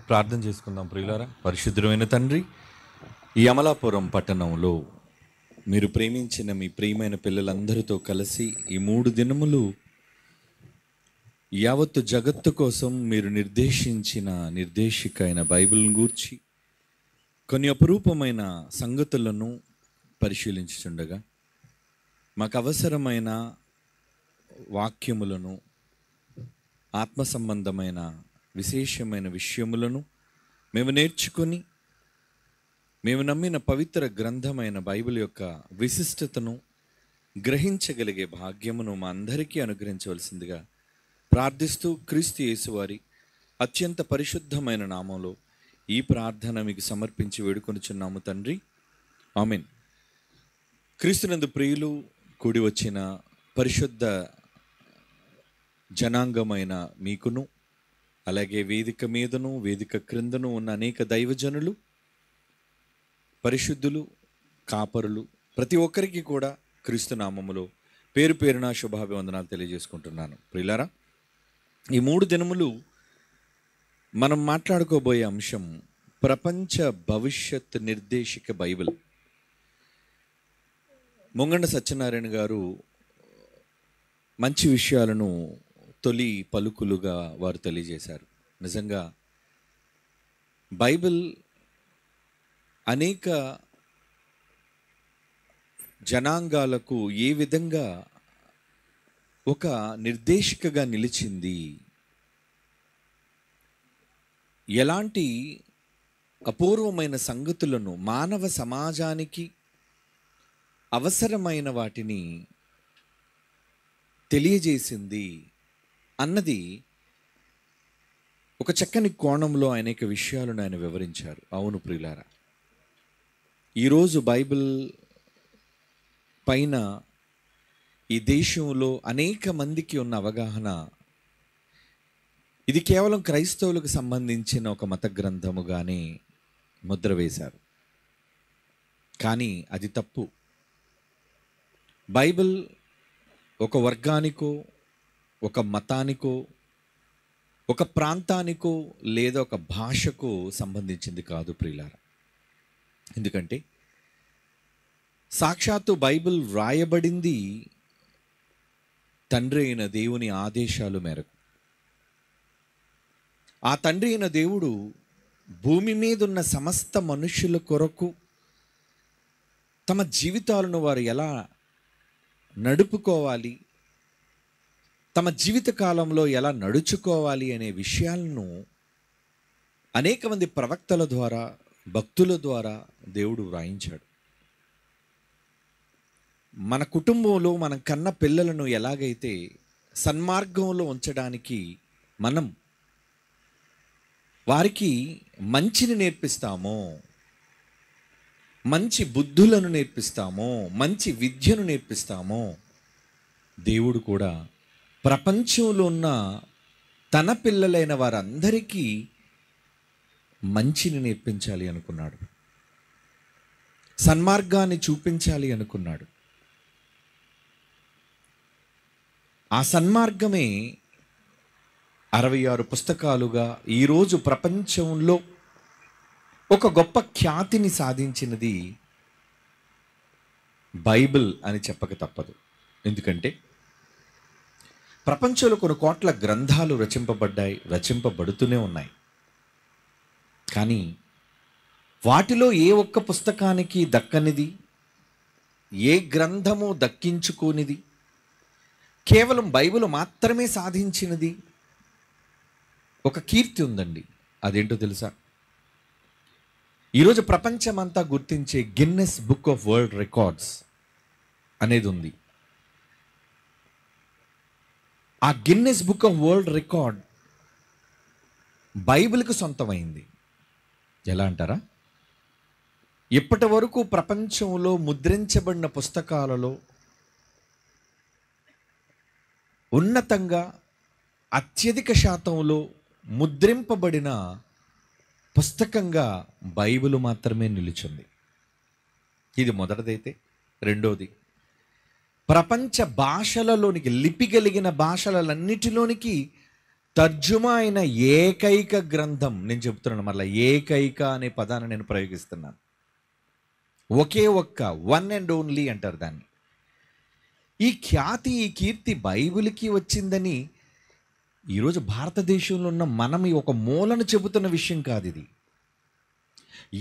ప్రార్థన చేసుకుందాం ప్రియులారా. పరిశుద్ధమైన తండ్రి, ఈ అమలాపురం పట్టణంలో మీరు ప్రేమించిన మీ ప్రియమైన పిల్లలందరితో కలిసి ఈ 3 దినములు యావత్తు జగత్తు కోసం మీరు నిర్దేశించిన నిర్దేశిక అయిన బైబిల్ని గూర్చి కొన్ని అపురూపమైన సంగతులను పరిశీలించుచుండగా మాకు అవసరమైన వాక్యములను, ఆత్మ సంబంధమైన విశేషమైన విషయములను మేము నేర్చుకొని మేము నమ్మిన పవిత్ర గ్రంథమైన బైబిల్ యొక్క విశిష్టతను గ్రహించగలిగే భాగ్యమును మా అందరికీ అనుగ్రహించవలసిందిగా ప్రార్థిస్తూ క్రీస్తు యేసువారి అత్యంత పరిశుద్ధమైన నామంలో ఈ ప్రార్థన మీకు సమర్పించి వేడుకొనుచున్నాము తండ్రి, ఆమేన్. క్రీస్తునందు ప్రియులు కూడి వచ్చిన పరిశుద్ధ జనాంగమైన మీకును, అలాగే వేదిక మీదను వేదిక క్రిందను ఉన్న అనేక దైవజనులు, పరిశుద్ధులు, కాపరులు, ప్రతి ఒక్కరికి కూడా క్రీస్తు నామములో పేరు పేరున శుభాభివందనాలు తెలియజేసుకుంటున్నాను. ప్రియులారా, ఈ 3 దినములు మనం మాట్లాడుకోబోయే అంశం ప్రపంచ భవిష్యత్ నిర్దేశిక బైబిల్. ముంగండ సత్యనారాయణ గారు మంచి విషయాలను తొలి పలుకులుగా వారు తెలియజేశారు. నిజంగా బైబిల్ అనేక జనాంగాలకు ఏ విధంగా ఒక నిర్దేశికగా నిలిచింది, ఎలాంటి అపూర్వమైన సంగతులను మానవ సమాజానికి అవసరమైన వాటిని తెలియజేసింది అన్నది ఒక చక్కని కోణంలో అనేక విషయాలను ఆయన వివరించారు. అవును ప్రియులారా, ఈరోజు బైబిల్ పైన ఈ దేశంలో అనేక మందికి ఉన్న అవగాహన ఇది కేవలం క్రైస్తవులకు సంబంధించిన ఒక మత గ్రంథముగానే ముద్ర వేశారు. కానీ అది తప్పు. బైబిల్ ఒక వర్గానికో, ఒక మతానికో, ఒక ప్రాంతానికో లేదా ఒక భాషకో సంబంధించింది కాదు ప్రియులారా. ఎందుకంటే సాక్షాత్తు బైబిల్ వ్రాయబడింది తండ్రి అయిన దేవుని ఆదేశాల మేరకు. ఆ తండ్రి అయిన దేవుడు భూమి మీద ఉన్న సమస్త మనుషుల కొరకు తమ జీవితాలను వారు ఎలా నడుపుకోవాలి, తమ జీవిత కాలంలో ఎలా నడుచుకోవాలి అనే విషయాలను అనేక మంది ప్రవక్తల ద్వారా, భక్తుల ద్వారా దేవుడు వ్రాయించాడు. మన కుటుంబంలో మనం కన్న పిల్లలను ఎలాగైతే సన్మార్గంలో ఉంచడానికి మనం వారికి మంచిని నేర్పిస్తామో, మంచి బుద్ధులను నేర్పిస్తామో, మంచి విద్యను నేర్పిస్తామో, దేవుడు కూడా ప్రపంచంలో ఉన్న తన పిల్లలైన వారందరికీ మంచిని నేర్పించాలి అనుకున్నాడు, సన్మార్గాన్ని చూపించాలి అనుకున్నాడు. ఆ సన్మార్గమే 66 పుస్తకాలుగా ఈరోజు ప్రపంచంలో ఒక గొప్ప ఖ్యాతిని సాధించినది బైబిల్ అని చెప్పక తప్పదు. ఎందుకంటే ప్రపంచంలో కొన్ని కోట్ల గ్రంథాలు రచింపబడ్డాయి, రచింపబడుతూనే ఉన్నాయి. కానీ వాటిలో ఏ ఒక్క పుస్తకానికి దక్కనిది, ఏ గ్రంథము దక్కించుకోనిది, కేవలం బైబిల్ మాత్రమే సాధించినది ఒక కీర్తి ఉందండి. అదేంటో తెలుసా? ఈరోజు ప్రపంచమంతా గుర్తించే Guinness book of world records అనేది ఉంది. ఆ Guinness book of world record బైబిల్కు సొంతమైంది. ఎలా అంటారా? ఇప్పటి వరకు ప్రపంచంలో ముద్రించబడిన పుస్తకాలలో ఉన్నతంగా అత్యధిక శాతంలో ముద్రింపబడిన పుస్తకంగా బైబిల్ మాత్రమే నిలిచింది. ఇది మొదటిదైతే, రెండోది ప్రపంచ భాషలలోనికి, లిపి కలిగిన భాషలన్నిటిలోనికి తర్జుమా అయిన ఏకైక గ్రంథం, నేను చెప్తున్నాను మళ్ళీ ఏకైక అనే పదాన్ని నేను ప్రయోగిస్తున్నాను. ఒకే ఒక్క, వన్ అండ్ ఓన్లీ అంటారు దాన్ని. ఈ ఖ్యాతి, ఈ కీర్తి బైబిల్కి వచ్చిందని ఈరోజు భారతదేశంలో ఉన్న మనం ఈ ఒక మూలను చెబుతున్న విషయం కాదు ఇది.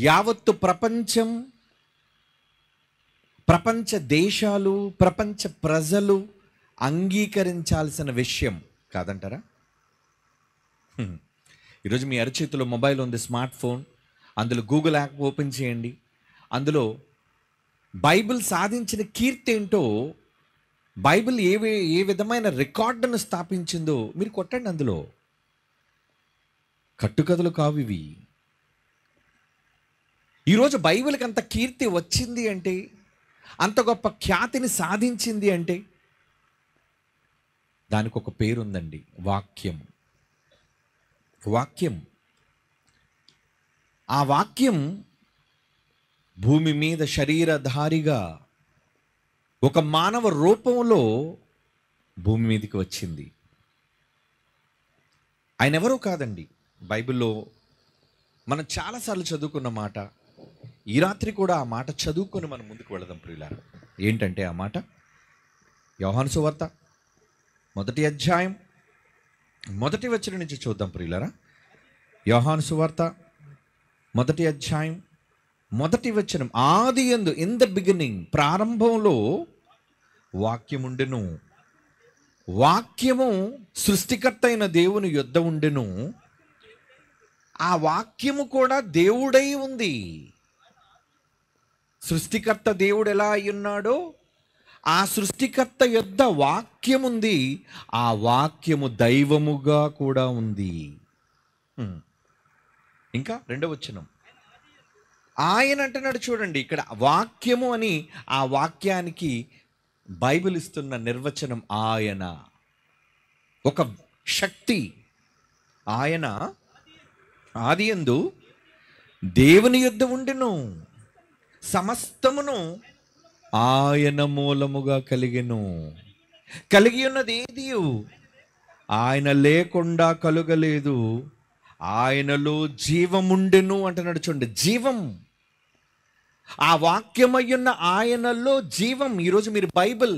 యావత్తు ప్రపంచం, ప్రపంచ దేశాలు, ప్రపంచ ప్రజలు అంగీకరించాల్సిన విషయం కాదంటారా? ఈరోజు మీ అరచేతిలో మొబైల్ ఉంది, స్మార్ట్ ఫోన్. అందులో గూగుల్ యాప్ ఓపెన్ చేయండి. అందులో బైబిల్ సాధించిన కీర్తి ఏంటో, బైబిల్ ఏ విధమైన రికార్డును స్థాపించిందో మీరు కొట్టండి. అందులో కట్టుకథలు కావు ఇవి. ఈరోజు బైబిల్కి అంత కీర్తి వచ్చింది అంటే, అంత గొప్ప ఖ్యాతిని సాధించింది అంటే దానికి ఒక పేరుందండి, వాక్యం. వాక్యం. ఆ వాక్యం భూమి మీద శరీరధారిగా ఒక మానవ రూపంలో భూమి మీదకి వచ్చింది. ఆయన ఎవరో కాదండి. బైబిల్లో మనం చాలాసార్లు చదువుకున్న మాట. ఈ రాత్రి కూడా ఆ మాట చదువుకొని మనం ముందుకు వెళదాం ప్రియులారా. ఏంటంటే ఆ మాట యోహాను సువార్త 1వ అధ్యాయం 1వ వచనం నుంచి చూద్దాం ప్రియులారా. యోహాను సువార్త 1వ అధ్యాయం 1వ వచనం. ఆదియందు, ఇన్ ద బిగినింగ్, ప్రారంభంలో వాక్యముండెను, వాక్యము సృష్టికర్త అయిన దేవుని యొద్ద ఉండెను, ఆ వాక్యము కూడా దేవుడై ఉంది. సృష్టికర్త దేవుడు ఎలా అయ్యున్నాడో ఆ సృష్టికర్త యొద్ద వాక్యముంది, ఆ వాక్యము దైవముగా కూడా ఉంది. ఇంకా 2వ వచనం. ఆయన అంటున్నాడు చూడండి, ఇక్కడ వాక్యము అని ఆ వాక్యానికి బైబిల్ ఇస్తున్న నిర్వచనం. ఆయన ఒక శక్తి. ఆయన ఆదియందు దేవుని యొద్ద ఉండెను, సమస్తమును ఆయన మూలముగా కలిగెను. కలిగి ఉన్నది ఏది ఆయన లేకుండా కలుగలేదు. ఆయనలో జీవముండెను అంటున్నాడు చూడండి. జీవం. ఆ వాక్యమయ్యున్న ఆయనలో జీవం. ఈరోజు మీరు బైబిల్,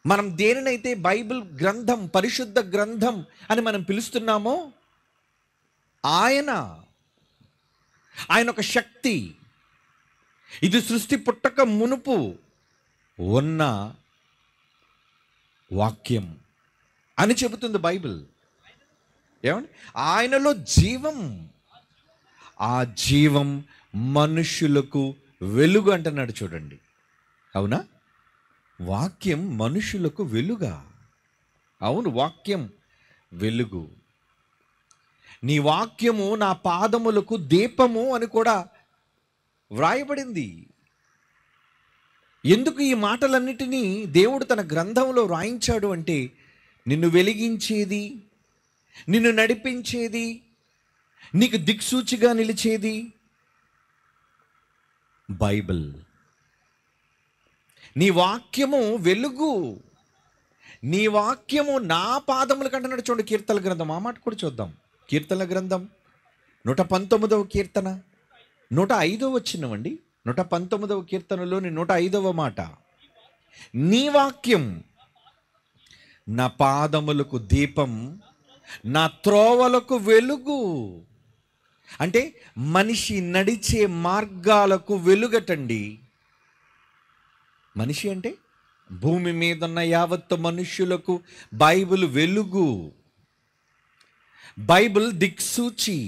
మనం దేనినైతే బైబిల్ గ్రంథం, పరిశుద్ధ గ్రంథం అని మనం పిలుస్తున్నామో ఆయన ఒక శక్తి. ఇది సృష్టి పుట్టక మునుపు ఉన్న వాక్యం అని చెబుతుంది బైబిల్. ఏమండి? ఆయనలో జీవం. ఆ జీవం మనుషులకు వెలుగు అంటున్నాడు చూడండి. అవునా? వాక్యం మనుషులకు వెలుగా? అవును, వాక్యం వెలుగు. నీ వాక్యము నా పాదములకు దీపము అని కూడా వ్రాయబడింది. ఎందుకు ఈ మాటలన్నిటినీ దేవుడు తన గ్రంథంలో వ్రాయించాడు అంటే, నిన్ను వెలిగించేది, నిన్ను నడిపించేది, నీకు దిక్సూచిగా నిలిచేది బైబిల్. నీ వాక్యము వెలుగు. నీ వాక్యము నా పాదముల కంటున్నాడు చూడండి. కీర్తన గ్రంథం, ఆ మాట కూడా చూద్దాం. కీర్తన గ్రంథం 119వ కీర్తన 105వ వచనం అండి. 119వ కీర్తనలోని 105వ మాట. నీ వాక్యం నా పాదములకు దీపం, నా త్రోవలకు వెలుగు. అంటే మనిషి నడిచే మార్గాలకు వెలుగటండి. మనిషి అంటే భూమి మీద ఉన్న యావత్తు మనుష్యులకు బైబిల్ వెలుగు. బైబిల్ దిక్సూచి,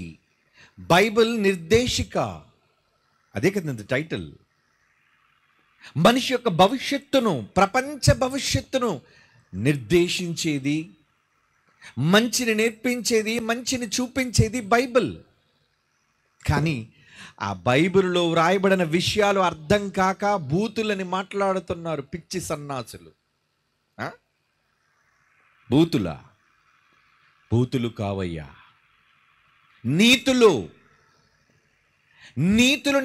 బైబిల్ నిర్దేశిక. అదే కదండి టైటిల్. మనిషి యొక్క భవిష్యత్తును, ప్రపంచ భవిష్యత్తును నిర్దేశించేది, మంచిని నేర్పించేది, మంచిని చూపించేది బైబిల్. కానీ ఆ బైబిల్లో వ్రాయబడిన విషయాలు అర్థం కాక బూతులని మాట్లాడుతున్నారు పిచ్చి సన్నాసులు. బూతులు కావయ్యా, నీతులు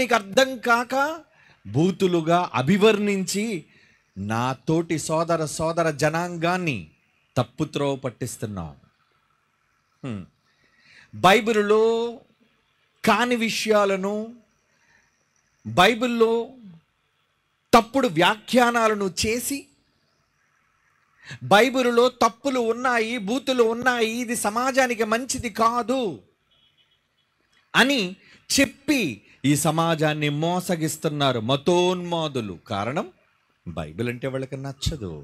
నీకు అర్థం కాక బూతులుగా అభివర్ణించి నా తోటి సోదర జనాంగాన్ని తప్పుత్రోవ పట్టిస్తున్నాం. బైబిల్లో కాని విషయాలను, బైబిల్లో తప్పుడు వ్యాఖ్యానాలను చేసి, బైబిల్లో తప్పులు ఉన్నాయి, బూతులు ఉన్నాయి, ఇది సమాజానికి మంచిది కాదు అని చెప్పి ఈ సమాజాన్ని మోసగిస్తున్నారు మతోన్మాదులు. కారణం, బైబిల్ అంటే వాళ్ళకి నచ్చదు,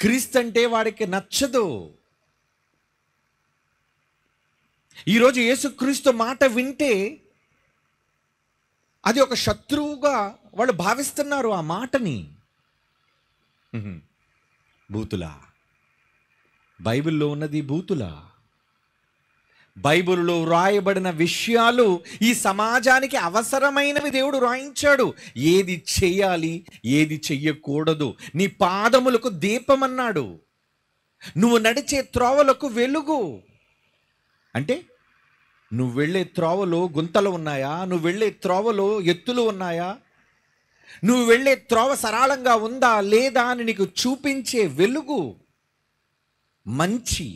క్రీస్తు అంటే వాడికి నచ్చదు. ఈరోజు యేసుక్రీస్తు మాట వింటే అది ఒక శత్రువుగా వాళ్ళు భావిస్తున్నారు ఆ మాటని. బూతులా? బైబిల్లో ఉన్నది బూతులా? బైబిల్లో వ్రాయబడిన విషయాలు ఈ సమాజానికి అవసరమైనవి దేవుడు వ్రాయించాడు. ఏది చెయ్యాలి, ఏది చెయ్యకూడదు. నీ పాదములకు దీపమన్నాడు, నువ్వు నడిచే త్రోవలకు వెలుగు. అంటే నువ్వు వెళ్ళే త్రోవలో గుంతలు ఉన్నాయా? నువ్వు వెళ్ళే త్రోవలో ఎత్తులు ఉన్నాయా? నువ్వు వెళ్ళే త్రోవ సరళంగా ఉందా లేదా అని నీకు చూపించే వెలుగు మంచి.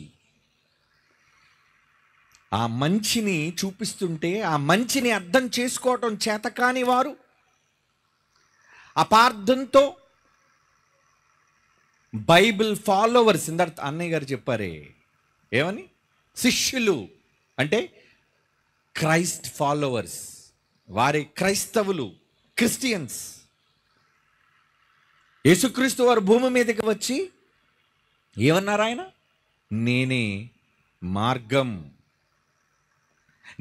ఆ మంచిని చూపిస్తుంటే ఆ మంచిని అర్థం చేసుకోవటం చేతకాని వారు అపార్థంతో బైబిల్ ఫాలోవర్స్, ఇందాక అన్నయ్య గారు చెప్పారే ఏమని, శిష్యులు అంటే క్రైస్ట్ ఫాలోవర్స్, వారి క్రైస్తవులు, క్రిస్టియన్స్. యేసుక్రీస్తు వారు భూమి మీదకి వచ్చి ఏమన్నారు ఆయన? నేనే మార్గం,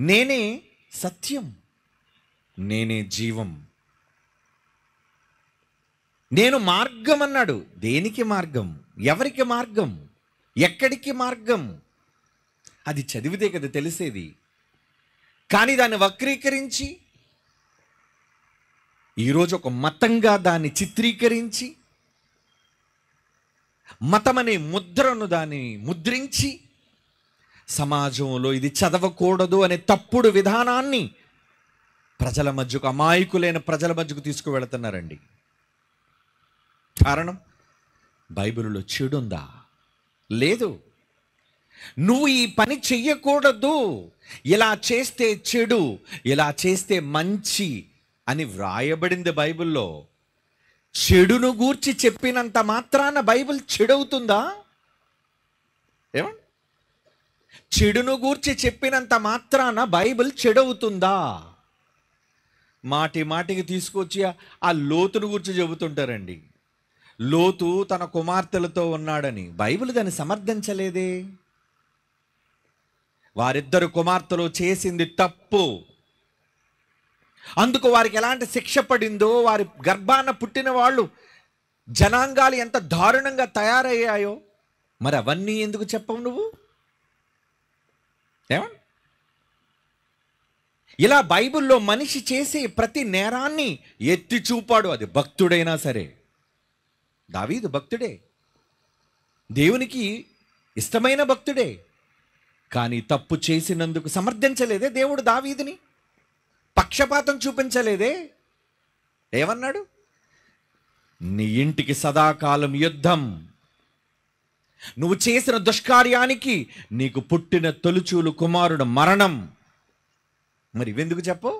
నేనే సత్యం, నేనే జీవం. నేను మార్గం అన్నాడు. దేనికి మార్గం? ఎవరికి మార్గం? ఎక్కడికి మార్గం? అది చదివితే కదా తెలిసేది. కానీ దాన్ని వక్రీకరించి ఈరోజు ఒక మతంగా దాన్ని చిత్రీకరించి, మతమనే ముద్రను దాన్ని ముద్రించి సమాజంలో ఇది చదవకూడదు అనే తప్పుడు విధానాన్ని ప్రజల మధ్యకు, అమాయకులైన ప్రజల మధ్యకు తీసుకువెళుతున్నారండి. కారణం, బైబిల్లో చెడుందా? లేదు. నువ్వు ఈ పని చెయ్యకూడదు, ఇలా చేస్తే చెడు, ఇలా చేస్తే మంచి అని వ్రాయబడింది బైబిల్లో. చెడును గూర్చి చెప్పినంత మాత్రాన బైబిల్ చెడవుతుందా? ఏమండి? చెడును గూర్చి చెప్పినంత మాత్రాన బైబిల్ చెడవుతుందా? మాటి మాటికి తీసుకొచ్చి ఆ లోతును గురించి చెబుతుంటారండి. లోతు తన కుమార్తెలతో ఉన్నాడని బైబిల్ దాన్ని సమర్థించలేదే. వారిద్దరు కుమార్తెలు చేసింది తప్పు, అందుకు వారికి ఎలాంటి శిక్ష పడిందో, వారి గర్భాన పుట్టిన వాళ్ళు జనాంగాలు ఎంత దారుణంగా తయారయ్యాయో మరి అవన్నీ ఎందుకు చెప్పవు నువ్వు? ఏమండి? ఇలా బైబిల్లో మనిషి చేసే ప్రతి నేరాన్ని ఎత్తి చూపాడు. అది భక్తుడైనా సరే. దావీదు భక్తుడే, దేవునికి ఇష్టమైన భక్తుడే. కానీ తప్పు చేసినందుకు సమర్థించలేదే దేవుడు దావీదుని, పక్షపాతం చూపించలేదే. ఏమన్నాడు? నీ ఇంటికి సదాకాలం యుద్ధం, నువ్వు చేసిన దుష్కార్యానికి నీకు పుట్టిన తొలిచూలు కుమారుడు మరణం. మరి ఇవెందుకు చెప్పు?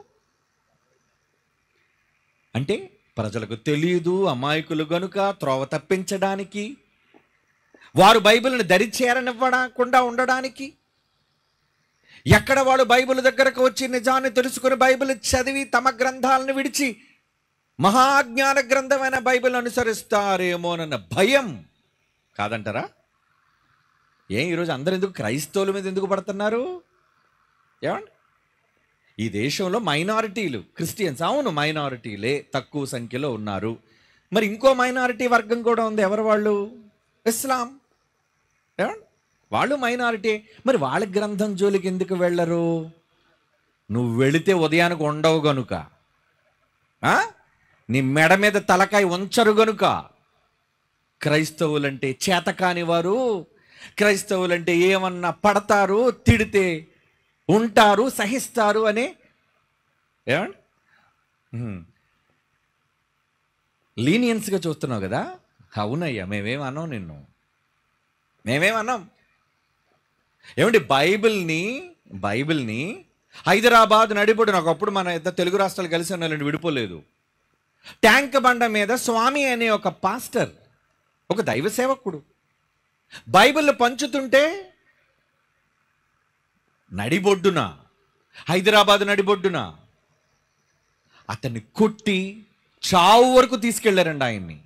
అంటే ప్రజలకు తెలియదు, అమాయకులు గనుక త్రోవ తప్పించడానికి, వారు బైబిల్ని దరిచేరనివ్వకుండా ఉండడానికి, ఎక్కడ వాడు బైబిల్ దగ్గరకు వచ్చి నిజాన్ని తెలుసుకుని బైబిల్ చదివి తమ గ్రంథాలను విడిచి మహాజ్ఞాన గ్రంథమైన బైబిల్ అనుసరిస్తారేమోనన్న భయం కాదంటారా? ఈరోజు అందరు ఎందుకు క్రైస్తవుల మీద ఎందుకు పడుతున్నారు? ఏమండి? ఈ దేశంలో మైనారిటీలు క్రిస్టియన్స్, అవును మైనారిటీలే తక్కువ సంఖ్యలో ఉన్నారు. మరి ఇంకో మైనారిటీ వర్గం కూడా ఉంది. ఎవరు వాళ్ళు? ఇస్లాం. ఏమండి? వాళ్ళు మైనారిటీ. మరి వాళ్ళ గ్రంథం జోలికి ఎందుకు వెళ్ళరు? నువ్వు వెళితే ఉదయానికి ఉండవు గనుక, నీ మెడ మీద తలకాయ ఉంచరు గనుక. క్రైస్తవులంటే చేతకాని వారు, క్రైస్తవులంటే ఏమన్నా పడతారు, తిడితే ఉంటారు, సహిస్తారు అనే ఏమండి లీనియన్స్గా చూస్తున్నావు కదా. అవునయ్యా, మేమేమన్నాం నిన్ను. మేమేమన్నాం? ఏమండి, బైబిల్ని హైదరాబాద్ నడిబొడ్డున, ఒకప్పుడు మన ఇద్దరు తెలుగు రాష్ట్రాలు కలిసి ఉన్నారండి, విడిపోలేదు. ట్యాంక్ బండ మీద స్వామి అనే ఒక పాస్టర్, ఒక దైవ సేవకుడు బైబిల్ పంచుతుంటే నడిబొడ్డున, హైదరాబాద్ నడిబొడ్డున అతన్ని కొట్టి చావు వరకు తీసుకెళ్లారండి. ఆయన్ని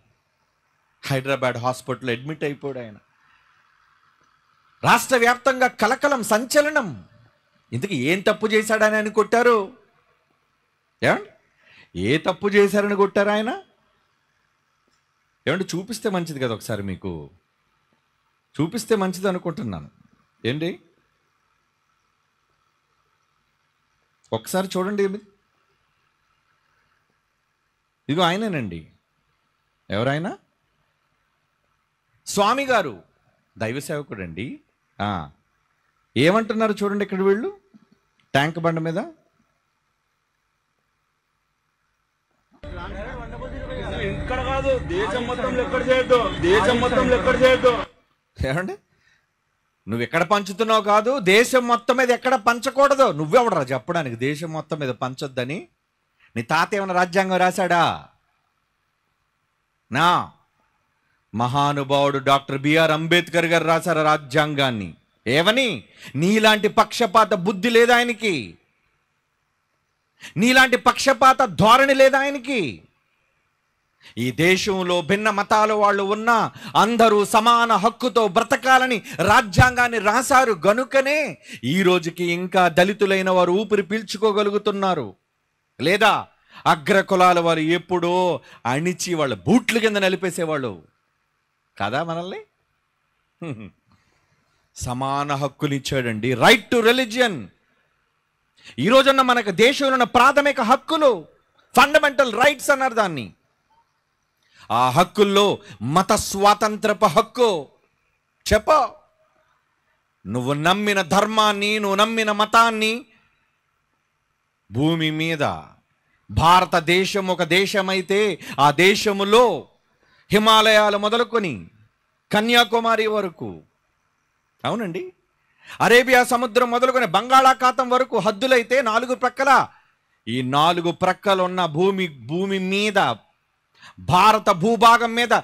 హైదరాబాద్ హాస్పిటల్లో అడ్మిట్ అయిపోయాడు ఆయన. రాష్ట్ర వ్యాప్తంగా కలకలం, సంచలనం. ఇంతకీ ఏం తప్పు చేశాడని ఆయన కొట్టారు? ఏమండి, ఏ తప్పు చేశారని కొట్టారు ఆయన? ఏమంటే చూపిస్తే మంచిది కదా, ఒకసారి మీకు చూపిస్తే మంచిది అనుకుంటున్నాను. ఏంటి, ఒకసారి చూడండి. ఇదిగో ఆయనేనండి. ఎవరైనా? స్వామి గారు, దైవ సేవకుడు అండి. ఏమంటున్నారు చూడండి ఇక్కడ వీళ్ళు ట్యాంక్ బండ మీద. ఇక్కడ కాదు, దేశం మొత్తం ఎక్కడ చేయొద్దు, దేశం మొత్తం ఎక్కడ చేయొద్దు. ఏమండి, నువ్వు ఎక్కడ పంచుతున్నావు కాదు, దేశం మొత్తం మీద ఎక్కడ పంచకూడదు. నువ్వెవడరా చెప్పడానికి దేశం మొత్తం మీద పంచొద్దని? నీ తాత ఏమైనా రాజ్యాంగం రాశాడా? నా మహానుభావుడు డాక్టర్ బిఆర్ అంబేద్కర్ గారు రాశారు రాజ్యాంగాన్ని. ఏమని? నీలాంటి పక్షపాత బుద్ధి లేదా ఆయనకి, నీలాంటి పక్షపాత ధోరణి లేదా ఆయనకి. ఈ దేశంలో భిన్న మతాల వాళ్ళు ఉన్నా అందరూ సమాన హక్కుతో బ్రతకాలని రాజ్యాంగాన్ని రాశారు. గనుకనే ఈ రోజుకి ఇంకా దళితులైన వారు ఊపిరి పీల్చుకోగలుగుతున్నారు. లేదా అగ్ర కులాల వారు ఎప్పుడో అణిచి వాళ్ళ బూట్ల కింద నలిపేసేవాళ్ళు కదా మనల్ని. సమాన హక్కులు ఇచ్చాడండి. Right to religion. ఈ రోజున్న మనకు దేశంలో ఉన్న ప్రాథమిక హక్కులు, ఫండమెంటల్ రైట్స్ అన్నారు దాన్ని. ఆ హక్కుల్లో మత స్వాతంత్రపు హక్కు. చెప్ప, నువ్వు నమ్మిన ధర్మాన్ని, నువ్వు నమ్మిన మతాన్ని భూమి మీద, భారతదేశం ఒక దేశమైతే ఆ దేశములో హిమాలయాలు మొదలుకొని కన్యాకుమారి వరకు, అవునండి, అరేబియా సముద్రం మొదలుకొని బంగాళాఖాతం వరకు హద్దులైతే 4 ప్రక్కల, ఈ 4 ప్రక్కలున్న భూమి మీద, భారత భూభాగం మీద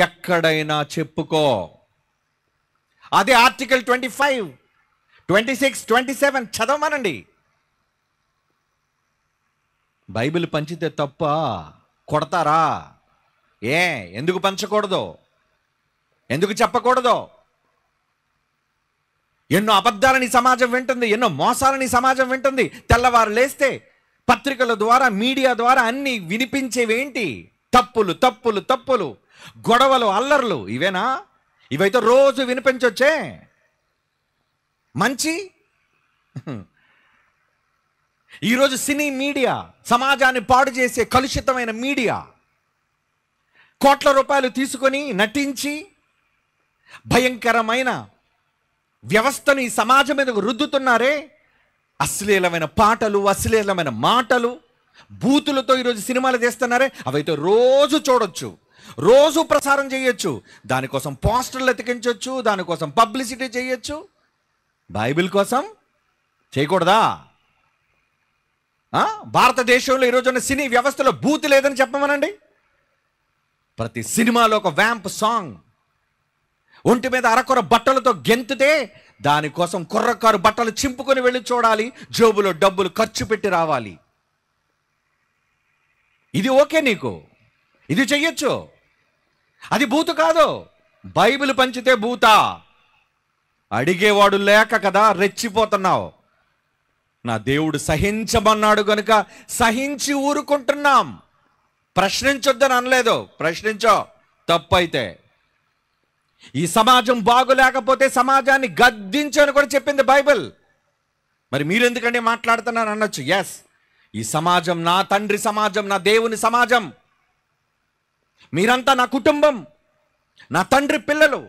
ఎక్కడైనా చెప్పుకో. అదే ఆర్టికల్ 25, 26, 27 చదవమనండి. బైబిల్ పంచితే తప్ప? కొడతారా? ఎందుకు పంచకూడదు? ఎందుకు చెప్పకూడదు? ఎన్నో అబద్ధాలని సమాజం వింటుంది, ఎన్నో మోసాలని సమాజం వింటుంది. తెల్లవారు లేస్తే పత్రికల ద్వారా, మీడియా ద్వారా అన్ని వినిపించేవేంటి? తప్పులు తప్పులు తప్పులు, గొడవలు, అల్లర్లు. ఇవేనా? ఇవైతే రోజు వినిపించొచ్చే. మంచి ఈరోజు సినీ మీడియా, సమాజాన్ని పాడు చేసే కలుషితమైన మీడియా, కోట్ల రూపాయలు తీసుకొని నటించి భయంకరమైన వ్యవస్థను ఈ సమాజం మీదకు రుద్దుతున్నారే. అశ్లీలమైన పాటలు, అశ్లీలమైన మాటలు, బూతులతో ఈరోజు సినిమాలు తీస్తున్నారే. అవైతే రోజు చూడొచ్చు, రోజు ప్రసారం చేయొచ్చు, దానికోసం పోస్టర్లు ఎతికించవచ్చు, దానికోసం పబ్లిసిటీ చేయొచ్చు. బైబిల్ కోసం చేయకూడదా? భారతదేశంలో ఈరోజున్న సినీ వ్యవస్థలో బూతు లేదని చెప్పమనండి. ప్రతి సినిమాలో ఒక వ్యాంప్ సాంగ్, ఒంటి మీద అరకొర బట్టలతో గెంతుతే దానికోసం కుర్రకారు బట్టలు చింపుకొని వెళ్ళి చూడాలి, జోబులో డబ్బులు ఖర్చు పెట్టి రావాలి. ఇది ఓకే, నీకు ఇది చెయ్యొచ్చు, అది బూతు కాదు. బైబిల్ పంచితే బూతా? అడిగేవాడు లేక కదా రెచ్చిపోతున్నావు. నా దేవుడు సహించమన్నాడు కనుక సహించి ఊరుకుంటున్నాం. ప్రశ్నించొద్దని అనలేదు, ప్రశ్నించో తప్పైతే. ఈ సమాజం బాగులేకపోతే సమాజాన్ని గద్దించని కూడా చెప్పింది బైబిల్. మరి మీరెందుకంటే మాట్లాడుతున్నాను అనొచ్చు. ఎస్, ఈ సమాజం నా తండ్రి సమాజం, నా దేవుని సమాజం. మీరంతా నా కుటుంబం, నా తండ్రి పిల్లలు.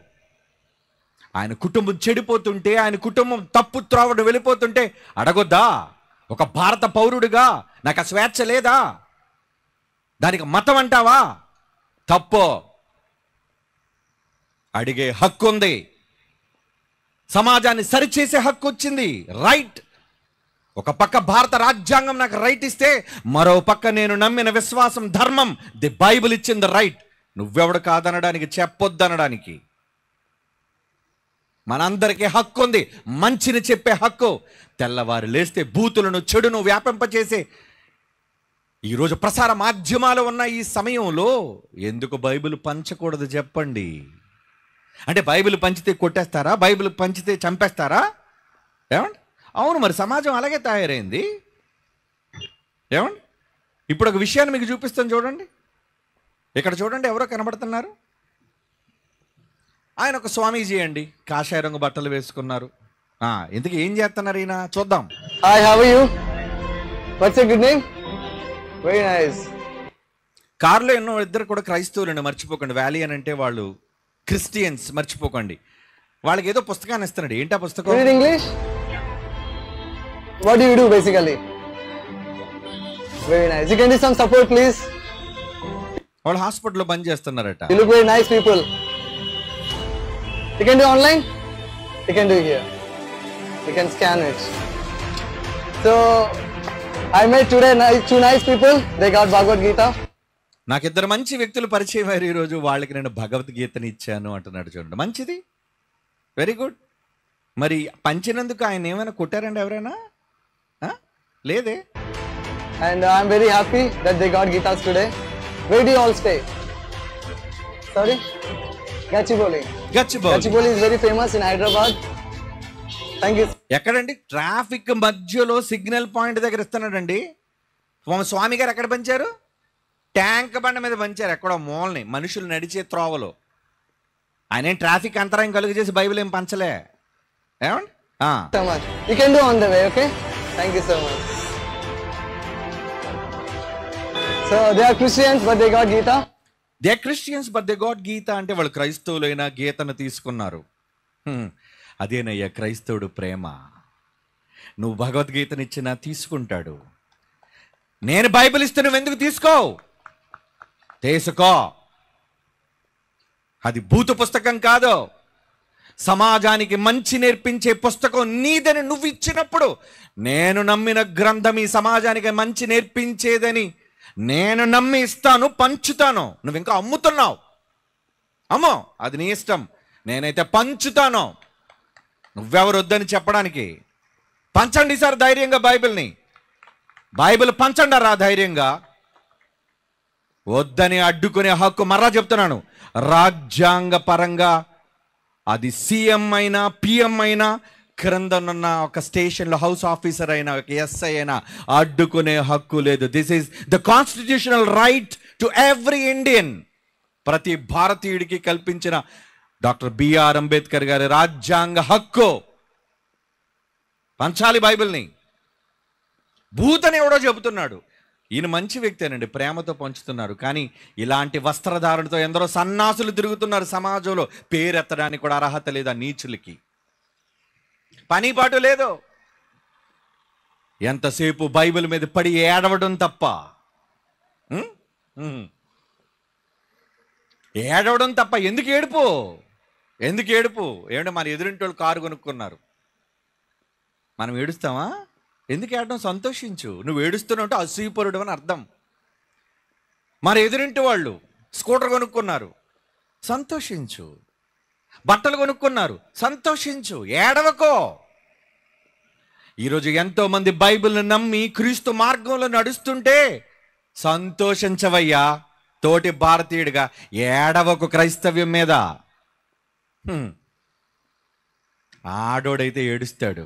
ఆయన కుటుంబం చెడిపోతుంటే, ఆయన కుటుంబం తప్పు త్రోవడు వెళ్ళిపోతుంటే అడగొద్దా? ఒక భారత పౌరుడిగా నాకు ఆ స్వేచ్ఛ లేదా? దానికి మతం అంటావా? తప్పు. అడిగే హక్కు ఉంది. సమాజాన్ని సరిచేసే హక్కు వచ్చింది, రైట్. ఒక పక్క భారత రాజ్యాంగం నాకు రైట్ ఇస్తే, మరో పక్క నేను నమ్మిన విశ్వాసం, ధర్మం, ది బైబిల్ ఇచ్చింది రైట్. నువ్వెవడు కాదనడానికి, చెప్పొద్దనడానికి. మనందరికీ హక్కు ఉంది, మంచిని చెప్పే హక్కు. తెల్లవారు లేస్తే బూతులను, చెడును వ్యాపింపచేసే ఈరోజు ప్రసార మాధ్యమాలు ఉన్న ఈ సమయంలో ఎందుకు బైబిల్ పంచకూడదు చెప్పండి? అంటే బైబిల్ పంచితే కొట్టేస్తారా? బైబిల్ పంచితే చంపేస్తారా? ఏమండి? అవును, మరి సమాజం అలాగే తయారైంది. ఏమండి? ఇప్పుడు ఒక విషయాన్ని మీకు చూపిస్తాను చూడండి. ఇక్కడ చూడండి, ఎవరో కనబడుతున్నారు. ఆయన ఒక స్వామీజీ అండి, కాషాయ రంగు బట్టలు వేసుకున్నారు. ఎందుకు ఏం చేస్తున్నారు ఈయన? చూద్దాం. Hi, how are you? What's your good name? Very nice. కారులో ఎన్నో ఇద్దరు కూడా క్రైస్తవులండి, మర్చిపోకండి. వ్యాలీ అని అంటే వాళ్ళు క్రిస్టియన్స్, మర్చిపోకండి. వాళ్ళకి ఏదో పుస్తకాన్ని ఇస్తున్నాడు. ఏంటి ఆ పుస్తకం? Read English? What do you do basically? Very nice. You can do some support please. వాళ్ళు హాస్పిటల్లో పని చేస్తున్నారట. You look very nice people. You can do online? You can do here. You can scan it. So I met today two nice people. They got Bhagavad Gita. నాకు ఇద్దరు మంచి వ్యక్తులు పరిచయం అయ్యారు ఈరోజు. వాళ్ళకి నేను భగవద్గీతని ఇచ్చాను అంటున్నాడు. చూడండి, మంచిది, వెరీ గుడ్. మరి పంచినందుకు ఆయన ఏమైనా కొట్టారండి ఎవరైనా? లేదే. And I'm very happy that they got Gitas today. Where do you all stay? Sorry? Gachibowli. Gachibowli is very famous in Hyderabad. Thank you. ఎక్కడండి? ట్రాఫిక్ మధ్యలో సిగ్నల్ పాయింట్ దగ్గర ఇస్తున్నాడండి. స్వామి గారు ఎక్కడ పంచారు? ట్యాంక్ బండ మీద పంచారు, ఎక్కడో మూలని, మనుషులు నడిచే త్రోవలో. ఆయన ట్రాఫిక్ అంతరాయం కలుగు చేసి బైబిల్ ఏం పంచలే. ఏమండి? So much. You can do on the way, okay? Thank you so much. So they are Christians but they got Gita. They are Christians but they got Gita అంటే వాళ్ళు క్రైస్తవులైన గీతను తీసుకున్నారు. అదేనయ్యా క్రైస్తవుడు ప్రేమ. నువ్వు భగవద్గీతను ఇచ్చినా తీసుకుంటాడు. నేను బైబిల్ ఇస్తే నువ్వు ఎందుకు తీసుకో? అది భూత పుస్తకం కాదు, సమాజానికి మంచి నేర్పించే పుస్తకం నీదని నువ్వు ఇచ్చినప్పుడు, నేను నమ్మిన గ్రంథం ఈ సమాజానికి మంచి నేర్పించేదని నేను నమ్మి ఇస్తాను, పంచుతాను. నువ్వు ఇంకా అమ్ముతున్నావు, అమ్మో అది నీ ఇష్టం. నేనైతే పంచుతాను. నువ్వెవరు వద్దని చెప్పడానికి? పంచండి సార్ ధైర్యంగా బైబిల్ని. బైబిల్ పంచండారా ధైర్యంగా. వద్దని అడ్డుకునే హక్కు, మరలా చెప్తున్నాను, రాజ్యాంగ పరంగా అది సీఎం అయినా పిఎం అయినా, క్రిందనున్న ఒక స్టేషన్లో హౌస్ ఆఫీసర్ అయినా, ఒక ఎస్ఐ అయినా అడ్డుకునే హక్కు లేదు. This is the constitutional right to every Indian. ప్రతి భారతీయుడికి కల్పించిన డాక్టర్ బిఆర్ అంబేద్కర్ గారి రాజ్యాంగ హక్కు. పంచాలి బైబిల్ని. భూతని ఎవడో చెబుతున్నాడు. ఈయన మంచి వ్యక్తేనండి, ప్రేమతో పంచుతున్నారు. కానీ ఇలాంటి వస్త్రధారణతో ఎందరో సన్నాసులు తిరుగుతున్నారు సమాజంలో. పేరెత్తడానికి కూడా అర్హత లేదు ఆ నీచులకి. పని పాటు లేదు, ఎంతసేపు బైబిల్ మీద పడి ఏడవడం తప్ప. ఏడవడం తప్ప. ఎందుకు ఏడుపు? ఎందుకు ఏడుపు? ఏమంటే మన ఎదురింటి వాళ్ళు కారు కొనుక్కున్నారు, మనం ఏడుస్తామా? ఎందుకు ఏడడం? సంతోషించు. నువ్వు ఏడుస్తున్నావు అసూయపరుడు అని అర్థం. మరి ఎదురింటి వాళ్ళు స్కూటర్ కొనుక్కున్నారు, సంతోషించు. బట్టలు కొనుక్కున్నారు, సంతోషించు, ఏడవకో. ఈరోజు ఎంతో మంది బైబిల్ని నమ్మి క్రీస్తు మార్గంలో నడుస్తుంటే సంతోషించవయ్యా తోటి భారతీయుడిగా. ఏడవకు క్రైస్తవ్యం మీద. ఆడోడైతే ఏడుస్తాడు.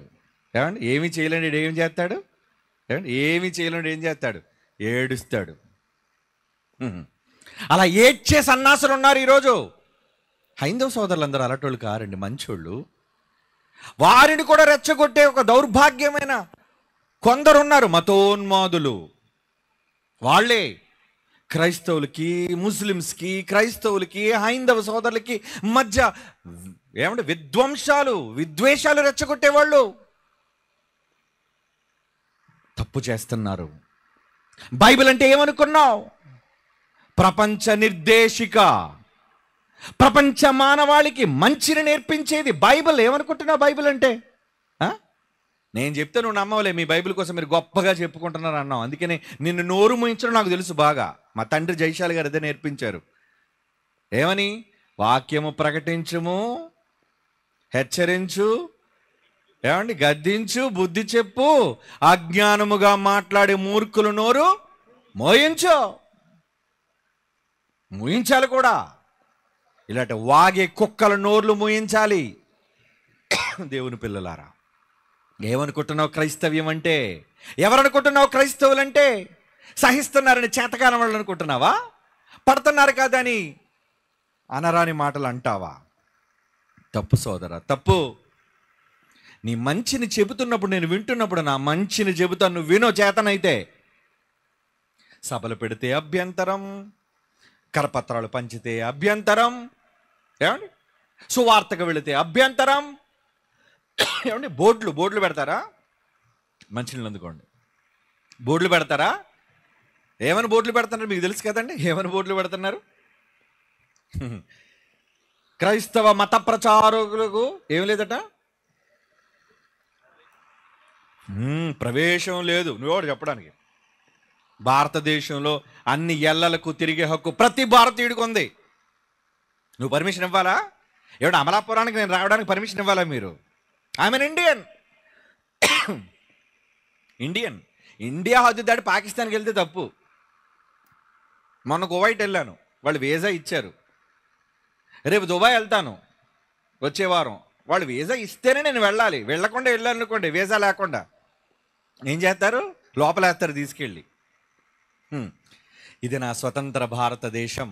ఏమండి? ఏమి చేయలేండి ఏం చేస్తాడు? ఏమండి? ఏమి చేయలేండి ఏం చేస్తాడు? ఏడుస్తాడు. అలా ఏడ్చే సన్నాసులు ఉన్నారు ఈరోజు. హైందవ సోదరులందరూ అలాంటోళ్ళు కారండి, మంచోళ్ళు. వారిని కూడా రెచ్చగొట్టే ఒక దౌర్భాగ్యమైన కొందరున్నారు మతోన్మాదులు. వాళ్ళే క్రైస్తవులకి, ముస్లిమ్స్కి, క్రైస్తవులకి, హైందవ సోదరులకి మధ్య ఏమంటే విద్వేషాలు రెచ్చగొట్టేవాళ్ళు. తప్పు చేస్తున్నారు. బైబిల్ అంటే ఏమనుకున్నావు? ప్రపంచ నిర్దేశిక. ప్రపంచ మానవాళికి మంచిని నేర్పించేది బైబిల్. ఏమనుకుంటున్నావు బైబిల్ అంటే? నేను చెప్తే నువ్వు నమ్మవలే. మీ బైబిల్ కోసం మీరు గొప్పగా చెప్పుకుంటున్నారు అన్నావు. అందుకని నిన్ను నోరు మూయించడం నాకు తెలుసు బాగా. మా తండ్రి జైశాలి గారు అదే నేర్పించారు. ఏమని? వాక్యము ప్రకటించుము, హెచ్చరించు, ఏమండి, గద్దించు, బుద్ధి చెప్పు, అజ్ఞానముగా మాట్లాడే మూర్ఖులు నోరు మూయించాలి కూడా. ఇలాంటి వాగే కుక్కల నోర్లు మూయించాలి. దేవుని పిల్లలారా, ఏమనుకుంటున్నావు క్రైస్తవ్యం అంటే? ఎవరనుకుంటున్నావు క్రైస్తవులంటే? సహిస్తున్నారని చేతకాలం వాళ్ళు అనుకుంటున్నావా? పడుతున్నారు కాదని అనరాని మాటలు అంటావా? తప్పు సోదరా, తప్పు. నీ మంచిని చెబుతున్నప్పుడు, నేను వింటున్నప్పుడు నా మంచిని చెబుతాను, నువ్వు వినో చేతనైతే. సభలు పెడితే అభ్యంతరం, కరపత్రాలు పంచితే అభ్యంతరం, ఏమండి, సువార్తకు వెళితే అభ్యంతరం, ఏమండి, బోర్డులు పెడతారా? మంచినీళ్ళు అందుకోండి, బోర్డులు పెడతారా? ఏమని బోర్డులు పెడుతున్నారు మీకు తెలుసు కదండి. ఏమని బోర్డులు పెడుతున్నారు? క్రైస్తవ మత ప్రచారకులకు ఏం లేదట, ప్రవేశం లేదు. నువ్వు చెప్పడానికి భారతదేశంలో అన్ని ఎల్లలకు తిరిగే హక్కు ప్రతి భారతీయుడికి ఉంది. నువ్వు పర్మిషన్ ఇవ్వాలా? ఏమిటి, అమలాపురానికి నేను రావడానికి పర్మిషన్ ఇవ్వాలా మీరు? I'm N Indian. ఇండియా హద్దు దాటి పాకిస్తాన్కి వెళ్తే తప్పు. మొన్న కువైట్ వెళ్ళాను, వాళ్ళు వీసా ఇచ్చారు. రేపు దుబాయ్ వెళ్తాను వచ్చే వారం, వాళ్ళు వీసా ఇస్తేనే నేను వెళ్ళాలి. వెళ్ళకుండా వెళ్ళాను అనుకోండి, వీసా లేకుండా ఏం చేస్తారు? లోపలేస్తారు తీసుకెళ్ళి. ఇది నా స్వతంత్ర భారతదేశం,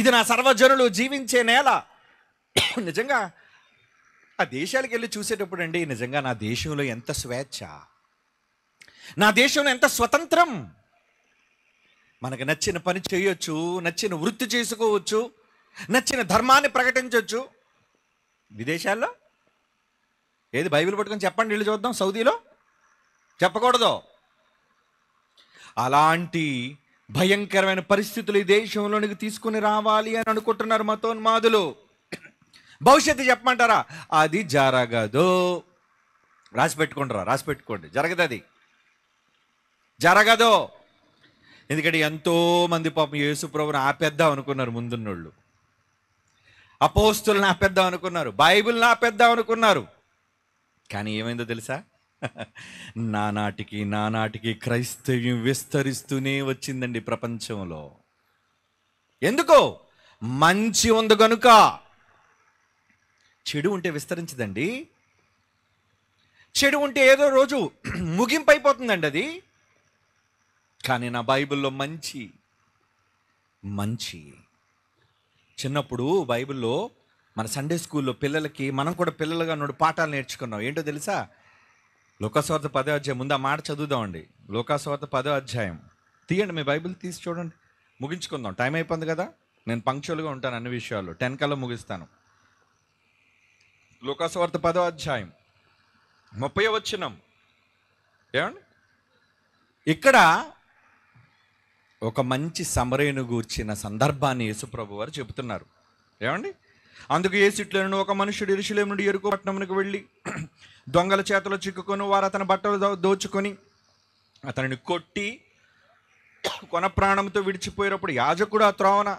ఇది నా సర్వజనులు జీవించే నేల. నిజంగా ఆ దేశాలకు వెళ్ళి చూసేటప్పుడు అండి, నిజంగా నా దేశంలో ఎంత స్వేచ్ఛ, నా దేశంలో ఎంత స్వతంత్రం. మనకు నచ్చిన పని చేయొచ్చు, నచ్చిన వృత్తి చేసుకోవచ్చు, నచ్చిన ధర్మాన్ని ప్రకటించవచ్చు. విదేశాల్లో ఏది బైబిల్ పట్టుకొని చెప్పండి, వెళ్ళి చూద్దాం. సౌదీలో చెప్పకూడదు. అలాంటి భయంకరమైన పరిస్థితులు ఈ దేశంలోనికి తీసుకుని రావాలి అని అనుకుంటున్నారు మతోన్మాదులు. భవిష్యత్తు చెప్పమంటారా? అది జరగదు. రాసి పెట్టుకోండి, జరగదు, అది జరగదు. ఎందుకంటే ఎంతో మంది పాపం యేసు ప్రభువుని ఆపేద్దాం అనుకున్నారు. ముందున్నోళ్ళు అపోస్తులను ఆపేద్దాం అనుకున్నారు, బైబిల్ని ఆపేద్దాం అనుకున్నారు. కానీ ఏమైందో తెలుసా? నానాటికి క్రైస్తవ్యం విస్తరిస్తూనే వచ్చిందండి ప్రపంచంలో. ఎందుకో? మంచి ఉంది గనుక. చెడు ఉంటే విస్తరించదండి. చెడు ఉంటే ఏదో రోజు ముగింపు అయిపోతుందండి అది. కానీ నా బైబిల్లో మంచి చిన్నప్పుడు బైబిల్లో మన సండే స్కూల్లో పిల్లలకి, మనం కూడా పిల్లలుగా నోడు పాఠాలు నేర్చుకున్నాం. ఏంటో తెలుసా? లోకాసువార్త 10వ అధ్యాయం. ముందు ఆ మాట చదువుదామండి. లోకాసువార్త 10వ అధ్యాయం తీయండి, మీ బైబిల్ తీసి చూడండి. ముగించుకుందాం, టైం అయిపోయింది కదా. నేను పంక్చువల్గా ఉంటాను అన్ని విషయాల్లో, 10 కల్లా ముగిస్తాను. లోకాసువార్త 10వ అధ్యాయం 30వ వచనం. ఏమండి, ఇక్కడ ఒక మంచి సమరయుని గూర్చిన సందర్భాన్ని యేసుప్రభు వారు చెబుతున్నారు. ఏమండి, అందుకు యేసిట్లను ఒక మనుషుడు యెరూషలేము నుండి యెరికో పట్టణమునకు వెళ్ళి దొంగల చేతిలో చిక్కుకొని వారు అతని బట్టలు దోచుకొని అతనిని కొట్టి కొన ప్రాణంతో విడిచిపోయేటప్పుడు యాజకుడు ఆ త్రోవన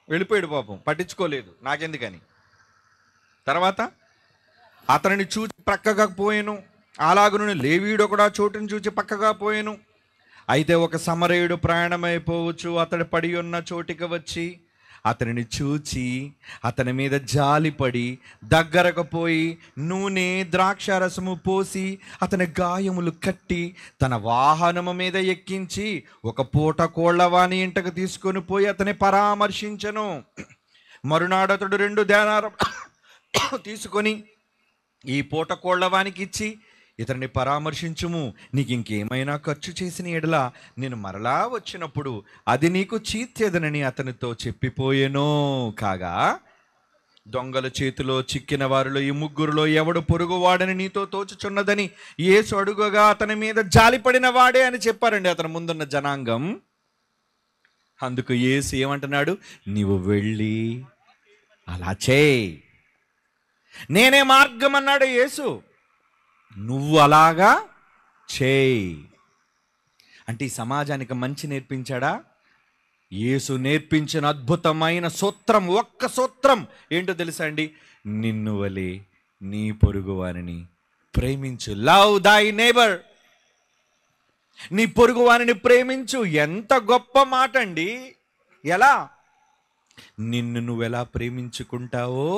వెళ్ళిపోయాడు. పాపం పట్టించుకోలేదు, నాకెందుకని. తర్వాత అతనిని చూచి ప్రక్కగా పోయాను. అలాగును లేవీయుడు కూడా చోటును చూచి పక్కగా పోయాను. అయితే ఒక సమరయుడు ప్రయాణమైపోవచ్చు అతడు పడి ఉన్న చోటికి వచ్చి అతనిని చూచి అతని మీద జాలిపడి దగ్గరకు పోయి నూనె ద్రాక్షారసము పోసి అతని గాయములు కట్టి తన వాహనము మీద ఎక్కించి ఒక పూట కోళ్లవాని ఇంటకు తీసుకొని పోయి అతని పరామర్శించను. మరునాడు అతడు 2 దేనారం తీసుకొని ఈ పూట కోళ్లవానికి ఇచ్చి ఇతన్ని పరామర్శించుము, నీకు ఇంకేమైనా ఖర్చు చేసిన ఎడల నేను మరలా వచ్చినప్పుడు అది నీకు చీత్యదనని అతనితో చెప్పిపోయెను. కాగా దొంగల చేతిలో చిక్కిన వారిలో ఈ ముగ్గురులో ఎవడు పొరుగువాడని నీతో తోచుచున్నదని యేసు అడుగగా అతని మీద జాలిపడిన వాడే అని చెప్పారండి అతని ముందున్న జనాంగం. అందుకు యేసు ఏమంటున్నాడు? నీవు వెళ్ళి అలా చేయి. నేనే మార్గం అన్నాడు యేసు, నువ్వు అలాగా చేయి. అంటే ఈ సమాజానికి మంచి నేర్పించాడా? యేసు నేర్పించిన అద్భుతమైన సూత్రం, ఒక్క సూత్రం ఏంటో తెలుసా అండి? నిన్ను వలె నీ పొరుగు వారిని ప్రేమించు. లవ్ దై నేబర్. నీ పొరుగు వారిని ప్రేమించు. ఎంత గొప్ప మాట అండి! ఎలా? నిన్ను నువ్వెలా ప్రేమించుకుంటావో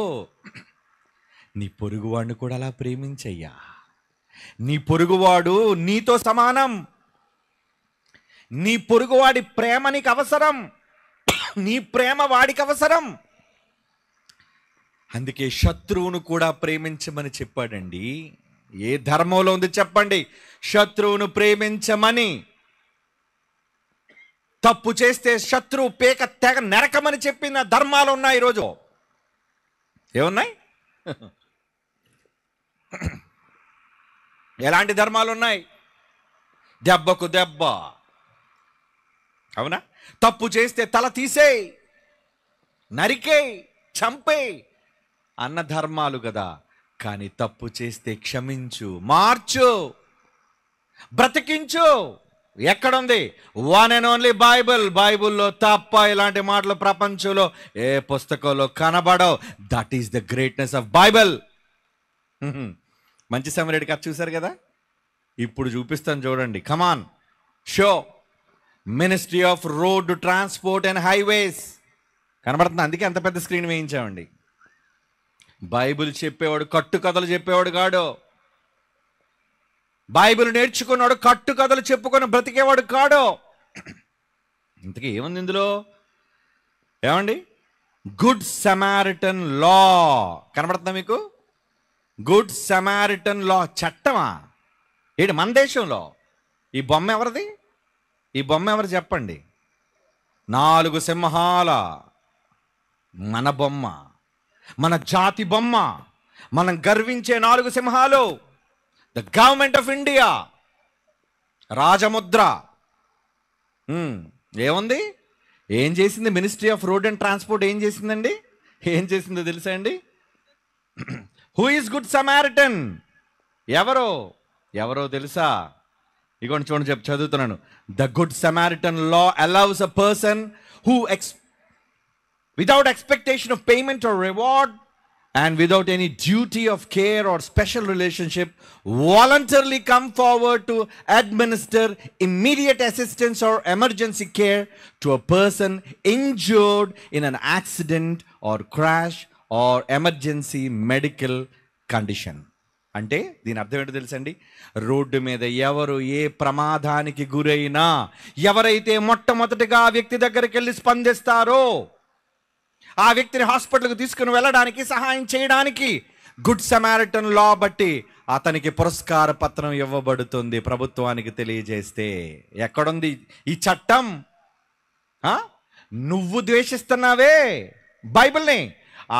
నీ పొరుగువాడిని కూడా అలా ప్రేమించయ్యా. నీ పొరుగువాడు నీతో సమానం. నీ పొరుగువాడి ప్రేమ నీకు అవసరం. నీ ప్రేమ వాడికి అవసరం. అందుకే శత్రువును కూడా ప్రేమించమని చెప్పాడండి. ఏ ధర్మంలో ఉంది చెప్పండి? శత్రువును ప్రేమించమని. తప్పు చేస్తే శత్రువు పేక తెగ నరకమని చెప్పిన ధర్మాలు ఉన్నాయి ఈరోజు. ఏమున్నాయి? ఎలాంటి ధర్మాలు ఉన్నాయి? దెబ్బకు దెబ్బ, అవునా? తప్పు చేస్తే తల తీసేయి, నరికేయి, చంపేయి అన్న ధర్మాలు కదా. కానీ తప్పు చేస్తే క్షమించు, మార్చు, బ్రతికించు ఎక్కడుంది? One and only Bible. బైబిల్లో తప్ప ఇలాంటి మాటలు ప్రపంచంలో ఏ పుస్తకంలో కనబడవు. That is the greatness of Bible. మంచి సమరేడి కథ చూశారు కదా? ఇప్పుడు చూపిస్తాను చూడండి. Come on, show. Ministry of road transport and highways కనబడుతుంది. అందుకే అంత పెద్ద స్క్రీన్ వేయించామండి. బైబిల్ చెప్పేవాడు కట్టు కథలు చెప్పేవాడు కాడు. బైబిల్ నేర్చుకున్నాడు కట్టు కథలు చెప్పుకొని బ్రతికేవాడు కాడు. ఇంతకీ ఏముంది ఇందులో? ఏమండి? గుడ్ సమారిటన్ లా కనబడుతుందా మీకు? గుడ్ సమారిటన్ లా చట్టమా? ఏంటి మన దేశంలో? ఈ బొమ్మ ఎవరిది? ఈ బొమ్మ ఎవరు చెప్పండి? 4 సింహాల మన బొమ్మ, మన జాతి బొమ్మ, మనం గర్వించే 4 సింహాలు. ద గవర్నమెంట్ ఆఫ్ ఇండియా రాజముద్ర. ఏముంది? ఏం చేసింది ministry of road and transport? ఏం చేసిందండి? ఏం చేసిందో తెలుసా అండి? Who is good Samaritan? ఎవరో తెలుసా? ఇగోండి చూడండి, చదువుతున్నాను. The good Samaritan law allows a person who without expectation of payment or reward and without any duty of care or special relationship voluntarily come forward to administer immediate assistance or emergency care to a person injured in an accident or crash or emergency medical condition. అంటే దీని అర్థం ఏంటో తెలుసండి? Road మీద ఎవరు ఏ ప్రమాదానికి గురైనా, ఎవరైతే మొట్టమొదటిగా ఆ వ్యక్తి దగ్గరికి వెళ్ళి స్పందిస్తారో, ఆ వ్యక్తిని హాస్పిటల్కి తీసుకుని వెళ్ళడానికి, సహాయం చేయడానికి గుడ్ సమారిటన్ లా బట్టి అతనికి పురస్కార పత్రం ఇవ్వబడుతుంది ప్రభుత్వానికి తెలియజేస్తే. ఎక్కడుంది ఈ చట్టం? నువ్వు ద్వేషిస్తున్నావే బైబిల్ని.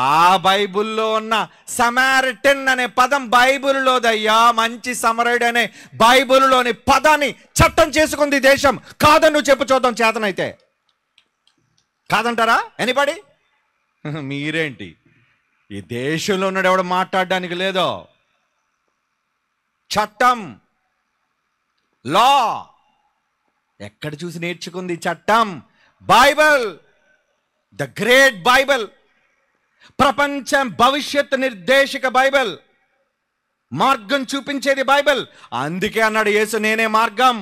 ఆ బైబిల్లో ఉన్న సమారిటన్ అనే పదం బైబిల్లోదయ్యా. మంచి సమరుడు అనే బైబిల్లోని పదాన్ని చట్టం చేసుకుంది దేశం. కాదని నువ్వు చెప్పు చూద్దాం, చేతనైతే. కాదంటారా ఎనీబడి? మీరేంటి? ఈ దేశంలో ఉన్నాడు ఎవడు మాట్లాడడానికి లేదో. చట్టం, లా ఎక్కడ చూసి నేర్చుకుంది చట్టం? బైబిల్, ద గ్రేట్ బైబిల్, ప్రపంచం భవిష్యత్తు నిర్దేశక బైబిల్, మార్గం చూపించేది బైబిల్. అందుకే అన్నాడు యేసు, నేనే మార్గం.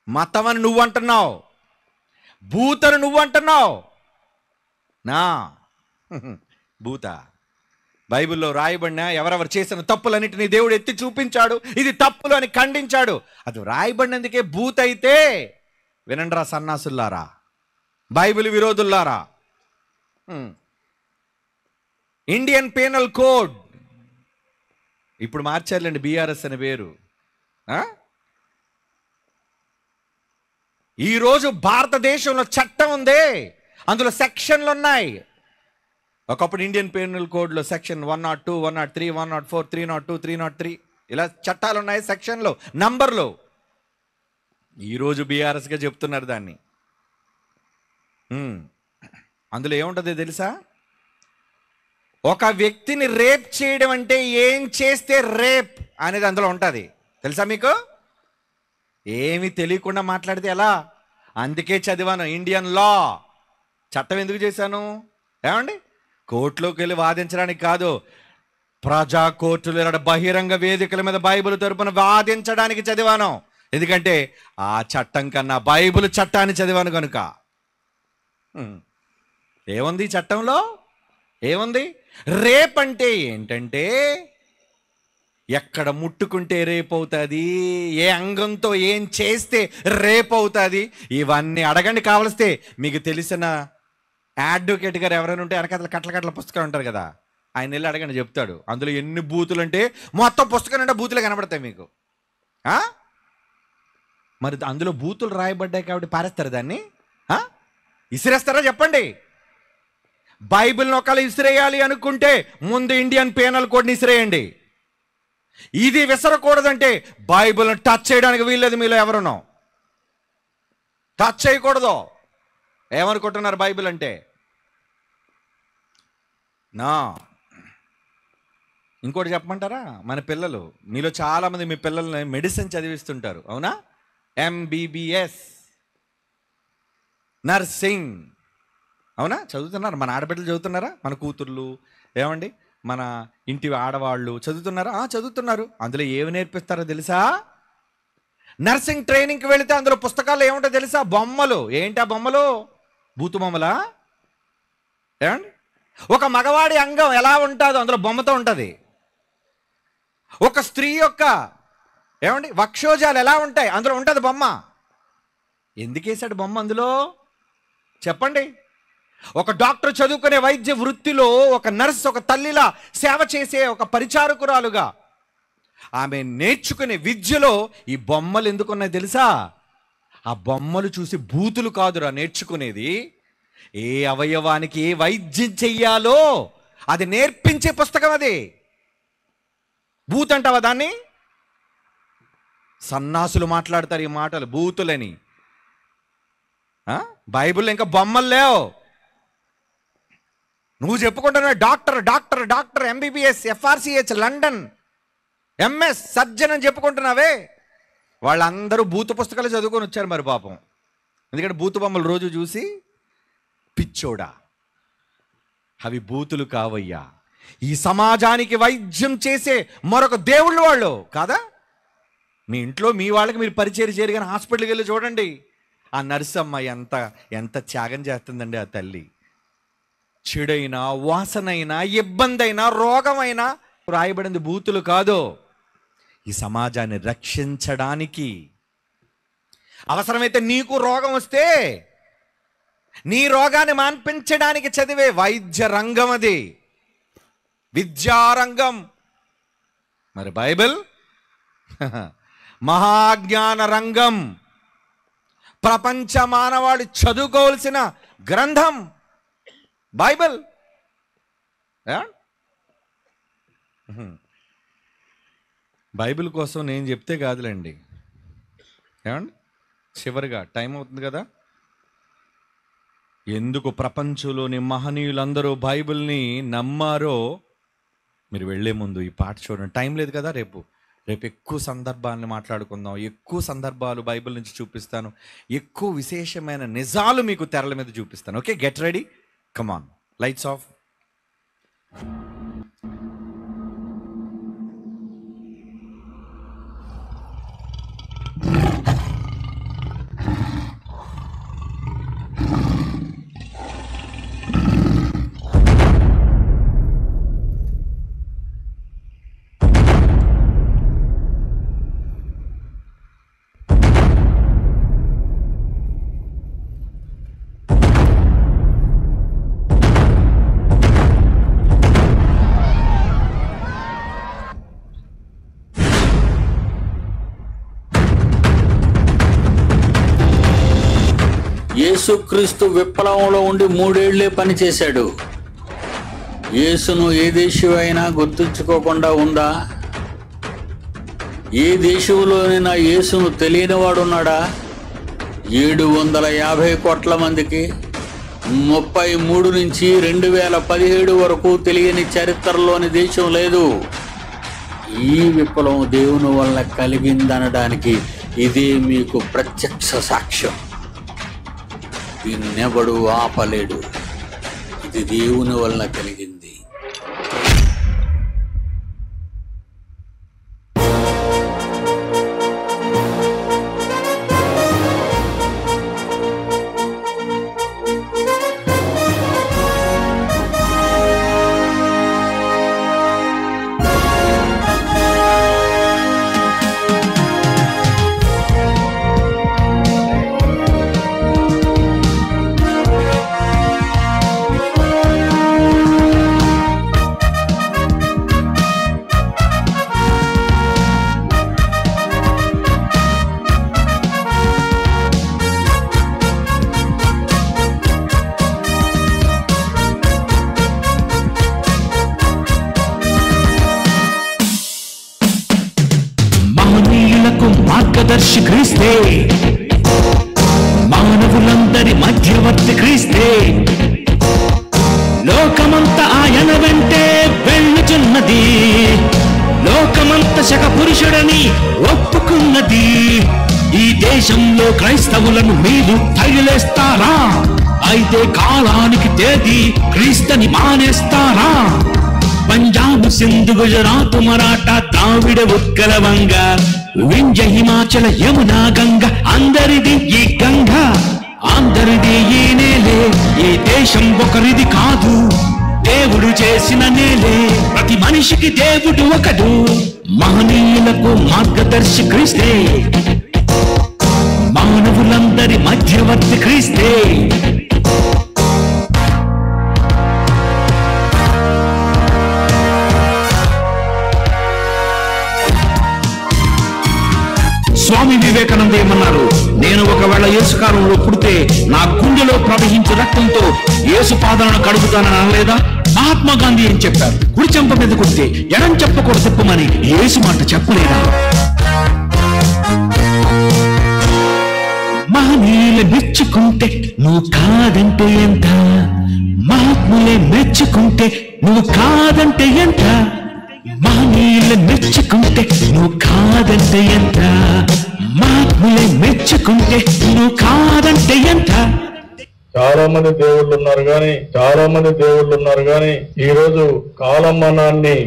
మతం అని నువ్వు అంటున్నావు, భూతను నువ్వు అంటున్నావు. నా భూత బైబిల్లో రాయబడిన ఎవరెవరు చేసిన తప్పులన్నిటినీ దేవుడు ఎత్తి చూపించాడు. ఇది తప్పులు అని ఖండించాడు. అది రాయబడినందుకే భూత అయితే వినండిరా సన్నాసుల్లారా, బైబిల్ విరోధుల్లారా. ఇండియన్ పీనల్ కోడ్ ఇప్పుడు మార్చారులేండి, బీఆర్ఎస్ అని పేరు. ఈరోజు భారతదేశంలో చట్టం ఉంది, అందులో సెక్షన్లు ఉన్నాయి. ఒకప్పుడు ఇండియన్ పీనల్ కోడ్లో సెక్షన్ 102, 103, 104, 302, 303 ఇలా చట్టాలు ఉన్నాయి, సెక్షన్లు, నంబర్లు. ఈరోజు బీఆర్ఎస్గా చెప్తున్నారు దాన్ని. అందులో ఏముంటుంది తెలుసా? ఒక వ్యక్తిని రేప్ చేయడం అంటే ఏం చేస్తే రేప్ అనేది అందులో ఉంటుంది తెలుసా మీకు? ఏమి తెలియకుండా మాట్లాడితే ఎలా? అందుకే చదివాను ఇండియన్ లా. చట్టం ఎందుకు చేశాను ఏమండి? కోర్టులోకి వెళ్ళి వాదించడానికి కాదు, ప్రజా కోర్టులు బహిరంగ వేదికల మీద బైబిల్ తరపున వాదించడానికి చదివాను. ఎందుకంటే ఆ చట్టం కన్నా బైబిల్ చట్టాన్ని చదివాను కనుక. ఏముంది చట్టంలో? ఏముంది? రేప్ అంటే ఏంటంటే ఎక్కడ ముట్టుకుంటే రేప్ అవుతుంది, ఏ అంగంతో ఏం చేస్తే రేప్ అవుతుంది, ఇవన్నీ అడగండి. కావలిస్తే మీకు తెలిసిన అడ్వకేట్ గారు ఎవరైనా ఉంటే వెనకాల కట్ల పుస్తకాలు ఉంటారు కదా, ఆయన వెళ్ళి అడగండి, చెప్తాడు. అందులో ఎన్ని బూతులు అంటే మొత్తం పుస్తకం అంటే బూతులు కనబడతాయి మీకు. మరి అందులో బూతులు రాయబడ్డాయి కాబట్టి పారేస్తారు దాన్ని? ఇసిరేస్తారా చెప్పండి? బైబిల్ని ఒకళ్ళు ఇసిరేయాలి అనుకుంటే ముందు ఇండియన్ పీనల్ కోడ్ని ఇసిరేయండి. ఇది విసరకూడదంటే బైబిల్ని టచ్ చేయడానికి వీల్లేదు. మీలో ఎవరునో టచ్ చేయకూడదు. ఏమనుకుంటున్నారు బైబిల్ అంటే? నా ఇంకోటి చెప్పమంటారా? మన పిల్లలు, మీలో చాలామంది మీ పిల్లల్ని మెడిసిన్ చదివిస్తుంటారు, అవునా? MBBS నర్సింగ్, అవునా? చదువుతున్నారు. మన ఆడబిడ్డలు చదువుతున్నారా? మన కూతుర్లు ఏమండి, మన ఇంటి ఆడవాళ్ళు చదువుతున్నారా? చదువుతున్నారు. అందులో ఏమి నేర్పిస్తారో తెలుసా? నర్సింగ్ ట్రైనింగ్కి వెళితే అందులో పుస్తకాలు ఏముంటాయో తెలుసా? బొమ్మలు. ఏంటి ఆ బొమ్మలు? బూతు బొమ్మలా? ఏమండి, ఒక మగవాడి అంగం ఎలా ఉంటుందో అందులో బొమ్మతో ఉంటుంది. ఒక స్త్రీ యొక్క ఏమండి వక్షోజాలు ఎలా ఉంటాయి అందులో ఉంటుంది బొమ్మ. ఎందుకు వేసాడు బొమ్మ అందులో చెప్పండి? ఒక డాక్టర్ చదువుకునే వైద్య వృత్తిలో ఒక నర్స్, ఒక తల్లిలా సేవ చేసే ఒక పరిచారకురాలుగా ఆమె నేర్చుకునే విద్యలో ఈ బొమ్మలు ఎందుకున్నాయి తెలుసా? ఆ బొమ్మలు చూసి బూతులు కాదురా నేర్చుకునేది, ఏ అవయవానికి ఏ వైద్యం చెయ్యాలో అది నేర్పించే పుస్తకం అది. బూత్ అంటావా దాన్ని? సన్నాసులు మాట్లాడతారు ఈ మాటలు బూతులని. బైబిల్లో ఇంకా బొమ్మలు లేవు. నువ్వు చెప్పుకుంటున్నావు doctor doctor doctor, MBBS, FRCH, London, MS, surgeon అని చెప్పుకుంటున్నావే. వాళ్ళందరూ బూతు పుస్తకాలు చదువుకొని వచ్చారు మరి పాపం. ఎందుకంటే బూతు బొమ్మలు రోజు చూసి పిచ్చోడా, అవి బూతులు కావయ్యా. ఈ సమాజానికి వైద్యం చేసే మరొక దేవుళ్ళు వాళ్ళు కాదా? మీ ఇంట్లో మీ వాళ్ళకి మీరు పరిచయం చేయరు, కానీ హాస్పిటల్కి వెళ్ళి చూడండి, ఆ నర్సమ్మ ఎంత త్యాగం చేస్తుందండి. ఆ తల్లి చెడైనా, వాసనైనా, ఇబ్బంది అయినా, రోగమైనా రాయబడింది బూతులు కాదు. ఈ సమాజాన్ని రక్షించడానికి, అవసరమైతే నీకు రోగం వస్తే నీ రోగాన్ని మాన్పించడానికి చదివే వైద్య రంగం అది, విద్యారంగం. మరి బైబిల్ మహాజ్ఞాన రంగం, ప్రపంచ మానవాళి చదువుకోవాల్సిన గ్రంథం బైబిల్. బైబిల్ కోసం నేను చెప్తే కాదులేండి, ఏమండి, చివరిగా టైం అవుతుంది కదా. ఎందుకు ప్రపంచంలోని మహనీయులందరూ బైబిల్ని నమ్మారో మీరు వెళ్ళే ముందు ఈ పాట చూడండి. టైం లేదు కదా, రేపు ఎక్కువ సందర్భాలను మాట్లాడుకుందాం, ఎక్కువ సందర్భాలు బైబిల్ నుంచి చూపిస్తాను, ఎక్కువ విశేషమైన నిజాలు మీకు తెరల మీద చూపిస్తాను. ఓకే, గెట్ రెడీ, కమాన్, లైట్స్ ఆఫ్. యేసుక్రీస్తు విప్లవంలో ఉండి 3 ఏళ్లే పనిచేశాడు. యేసును ఏ దేశమైనా గుర్తుంచుకోకుండా ఉందా? ఏ దేశంలోనైనా యేసును తెలియని వాడున్నాడా? 750 కోట్ల మందికి 33 నుంచి 2017 వరకు తెలియని చరిత్రలోని దేశం లేదు. ఈ విప్లవం దేవుని వల్ల కలిగిందనడానికి ఇదే మీకు ప్రత్యక్ష సాక్ష్యం. దీన్నెవడు ఆపలేడు. ఇది దేవుని వల్ల కలిగింది. మార్గదర్శి క్రీస్తే, మానవులందరి మధ్యవర్తి క్రీస్తే, లోకమంత ఆయన వెంటే వెళ్ళుచున్నది, లోకమంత శక పురుషుడని ఒప్పుకున్నది. ఈ దేశంలో క్రైస్తవులను మీరు తగిలేస్తారా? అయితే కాలానికి తేదీ క్రీస్తని మానేస్తారా? పంజాబ్, సింధు, గుజరాత్, మరాఠా, ద్రావిడ, ఉత్కల, వంగ, వింధ్య, హిమాచల, యమునా, గంగ, అందరిది ఈ గంగ, అందరిది ఈ నేలే. ఈ దేశం ఒకరిది కాదు, దేవుడు చేసిన నేలే. ప్రతి మనిషికి దేవుడు ఒకడు. మహనీయులకు మార్గదర్శి క్రీస్తే, మానవులందరి మధ్యవర్తి క్రీస్తే. స్వామి వివేకానంద ఏమన్నారు? నేను ఒకవేళ యేసు కాలంలో పుడితే నా గుండెలో ప్రవహించే రక్తంతో యేసు పాదాలను కడుగుతానని అనలేదా? మహాత్మా గాంధీ ఏం చెప్పారు? కుడి చెంప మీద కొడితే ఎడం చెంప కూడా తిప్పమని యేసు మాట చెప్పలేదా? మహనీయులు మెచ్చుకుంటే నువ్వు కాదంటే ఎంత? మహాత్ములే మెచ్చుకుంటే నువ్వు కాదంటే ఎంత? మహనీయులు మెచ్చుకుంటే నువ్వు కాదంటే ఎంత? మహాత్ములే మెచ్చుకుంటే నువ్వు కాదంటే ఎంత? చాలా మంది దేవుళ్ళు ఉన్నారు కానీ ఈ రోజు కాలమానాన్ని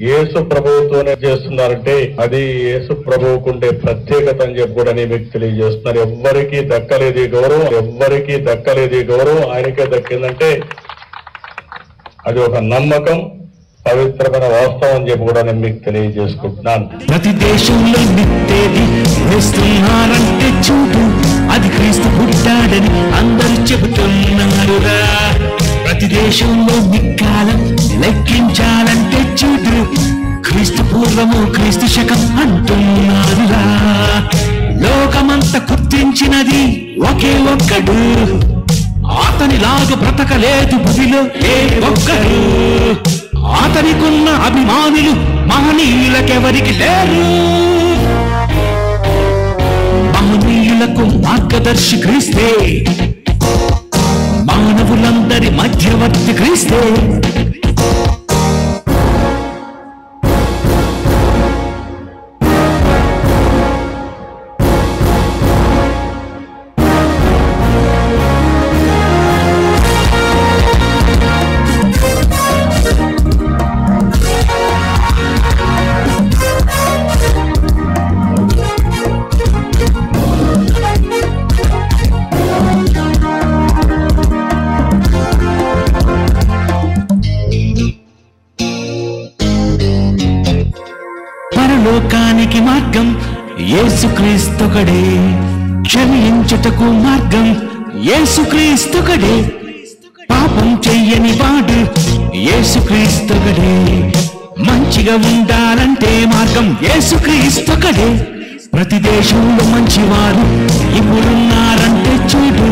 యేసు ప్రభువుతోనే చేస్తున్నారంటే అది యేసు ప్రభువుకుండే ప్రత్యేకత అని చెప్పి కూడా నేను మీకు తెలియజేస్తున్నారు. ఎవ్వరికీ దక్కలేదు ఈ గౌరవం, ఆయనకే దక్కిందంటే అది ఒక నమ్మకం, పవిత్రమైన వాస్తవం అని చెప్పి కూడా నేను మీకు తెలియజేసుకుంటున్నాను. ప్రతి దేశంలో నిట్టేది వేస్తున్నారంటే చూడు, అది క్రీస్తు పుట్టాడని అందరూ చెబుతున్నారురా. ప్రతి దేశంలో నిక్కాలం లెక్కించాలంటే చూడు, క్రీస్తు పూర్వము క్రీస్తు శకం అంటున్నారురా. లోకమంతా గుర్తించినది ఒకే ఒక్కడు, అతనిలాగా బ్రతకలేదు భూమిలో ఏ ఒక్కడు. అతనికున్న అభిమానులు మహనీయులకెవరికి లేరు. మహనీయులకు మార్గదర్శి క్రీస్తే, మానవులందరి మధ్యవర్తి క్రీస్తే. పరలోకానికి మార్గం యేసుక్రీస్తుకడే, క్షమించుటకు మార్గం యేసుక్రీస్తుకడే, పాపం చెయ్యని వాడు యేసుక్రీస్తుకడే, మంచిగా ఉండాలంటే మార్గం యేసుక్రీస్తుకడే. ప్రతి దేశంలో మంచివారు ఇప్పుడున్నారంటే చూడు,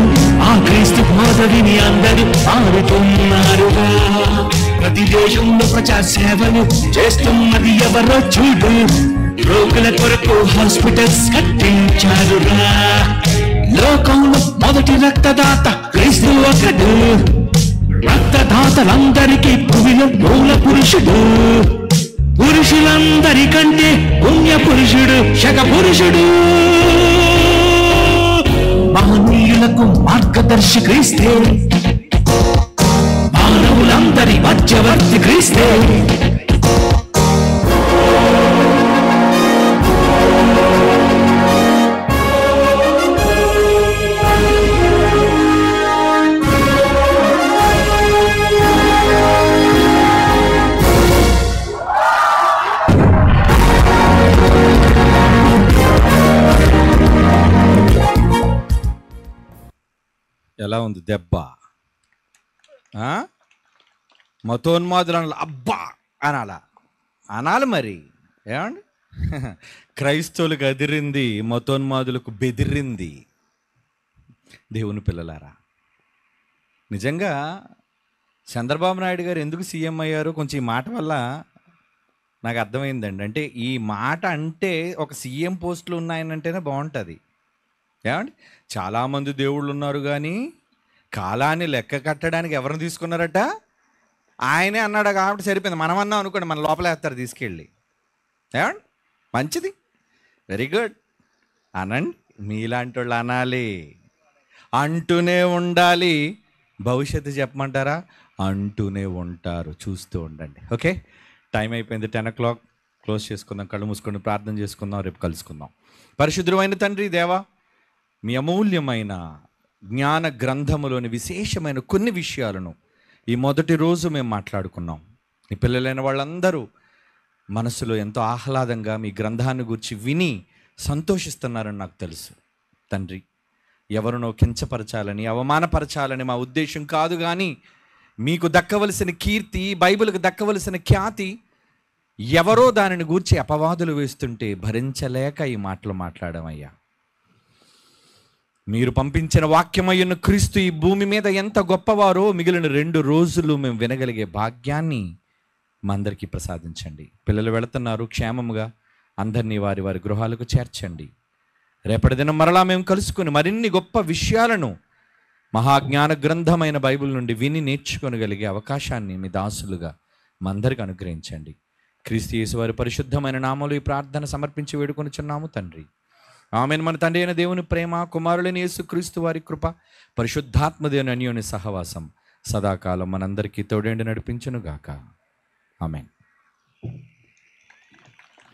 ఆ క్రీస్తు బోధవిని అందరూ ఆడుతున్నారుగా. ప్రతి దేశంలో ప్రజా సేవలు చేస్తున్నది ఎవరో చూడు, రోగుల కొరకు హాస్పిటల్స్ కట్టించారురా. లోకంలో మొదటి రక్తదాత క్రీస్తు ఒకడు. రక్తదాతలందరికీ భూమిలో మూల పురుషుడు. పురుషులందరికంటే పుణ్య పురుషుడు, శక పురుషుడు. మహనీయులకు మార్గదర్శి క్రీస్తే, మానవులందరి మధ్యవర్తి క్రీస్తే. ఎలా ఉంది దెబ్బ? మతోన్మాదులు అనాలి, అబ్బా అనాలా? అనాలి మరి. ఏమండి, క్రైస్తవులకు అదిరింది, మతోన్మాదులకు బెదిరింది. దేవుని పిల్లలారా, నిజంగా చంద్రబాబు నాయుడు గారు ఎందుకు సీఎం అయ్యారో కొంచెం ఈ మాట వల్ల నాకు అర్థమైందండి. అంటే ఈ మాట అంటే ఒక సీఎం పోస్టులు ఉన్నాయనంటేనే బాగుంటుంది. ఏమండి, చాలామంది దేవుళ్ళు ఉన్నారు కానీ కాలాన్ని లెక్క కట్టడానికి ఎవరిని తీసుకున్నారట? ఆయనే అన్నాడు కాబట్టి సరిపోయింది. మనం అన్నాం అనుకోండి, మన లోపల వేస్తారు తీసుకెళ్ళి. ఏమండి, మంచిది, వెరీ గుడ్ అనండి. మీలాంటి వాళ్ళు అనాలి, అంటూనే ఉండాలి. భవిష్యత్తు చెప్పమంటారా? అంటూనే ఉంటారు, చూస్తూ ఉండండి. ఓకే, టైం అయిపోయింది, 10 o'clock. క్లోజ్ చేసుకుందాం, కళ్ళు మూసుకొని ప్రార్థన చేసుకుందాం, రేపు కలుసుకుందాం. పరిశుద్ధమైన తండ్రి దేవా, మీ అమూల్యమైన జ్ఞాన గ్రంథములోని విశేషమైన కొన్ని విషయాలను ఈ మొదటి రోజు మేము మాట్లాడుకున్నాం. మీ పిల్లలైన వాళ్ళందరూ మనసులో ఎంతో ఆహ్లాదంగా మీ గ్రంథాన్ని గురించి విని సంతోషిస్తున్నారని నాకు తెలుసు. తండ్రి, ఎవరినో కించపరచాలని, అవమానపరచాలని మా ఉద్దేశం కాదు, కానీ మీకు దక్కవలసిన కీర్తి, బైబిల్కి దక్కవలసిన ఖ్యాతి, ఎవరో దానిని గూర్చి అపవాదులు వేస్తుంటే భరించలేక ఈ మాటలు మాట్లాడమయ్యా. మీరు పంపించిన వాక్యమయ్యున్న క్రీస్తు ఈ భూమి మీద ఎంత గొప్పవారో మిగిలిన 2 రోజులు మేము వినగలిగే భాగ్యాన్ని మా అందరికీ ప్రసాదించండి. పిల్లలు వెళుతున్నారు, క్షేమముగా అందరినీ వారి వారి గృహాలకు చేర్చండి. రేపటి దినం మరలా మేము కలుసుకుని మరిన్ని గొప్ప విషయాలను మహాజ్ఞాన గ్రంథమైన బైబిల్ నుండి విని నేర్చుకొనగలిగే అవకాశాన్ని మీ దాసులుగా మా అందరికి అనుగ్రహించండి. క్రీస్తు యేసు వారి పరిశుద్ధమైన నామములో ఈ ప్రార్థన సమర్పించి వేడుకొనుచున్నాము తండ్రి, ఆమేన్. మన తండ్రి అయిన దేవుని ప్రేమ, కుమారులైన యేసు క్రీస్తు వారి కృప, పరిశుద్ధాత్మ దేవుని అన్యోన్య సహవాసం సదాకాలం మనందరికీ తోడేండి నడిపించును గాక. ఆమేన్.